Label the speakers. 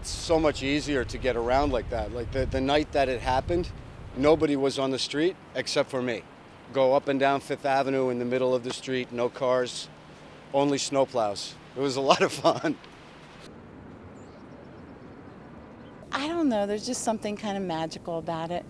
Speaker 1: it's so much easier to get around like that. Like the night that it happened, nobody was on the street except for me. Go up and down Fifth Avenue in the middle of the street, no cars, only snowplows. It was a lot of fun.
Speaker 2: I don't know, there's just something kind of magical about it.